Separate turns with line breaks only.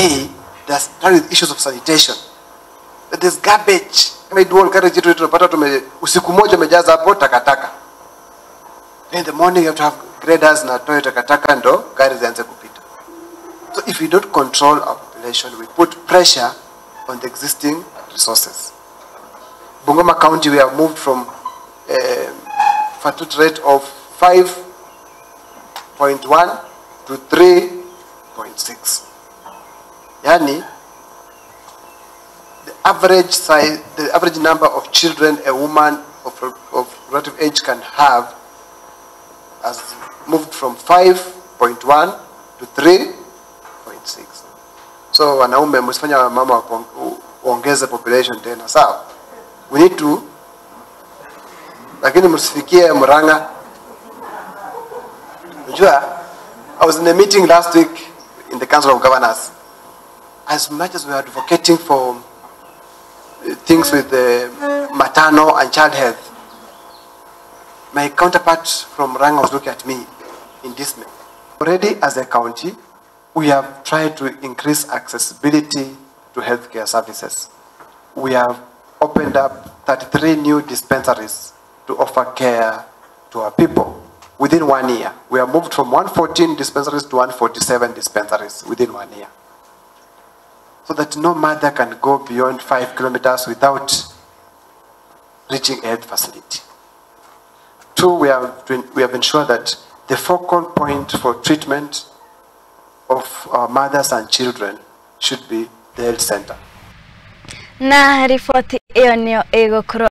day, they're starting with issues of sanitation. But there's garbage. Usiku moja mejaza hapo takataka. In the morning you have to have graders na toyo takataka ndo gari zianze kupita. So if we don't control our population, we put pressure on the existing resources. Bungoma County, we have moved from fertility rate of 5.1 to 3.6. Yani, the average number of children a woman of relative age can have has moved from 5.1 to 3.6. So wanaume msifanya mama waongeze population tena, sawa? We need to, lakini msifikie Muranga. Unajua, I was in a meeting last week in the Council of Governors. As much as we are advocating for things with maternal and child health, my counterpart from Muranga was looking at me in dismay. Already as a county, we have tried to increase accessibility to healthcare services. We have opened up 33 new dispensaries to offer care to our people within 1 year. We have moved from 114 dispensaries to 147 dispensaries within 1 year. So that no mother can go beyond 5 kilometers without reaching a health facility. Two, we have ensured that the focal point for treatment of our mothers and children should be the health center.
Na ripoti hiyo ndio ego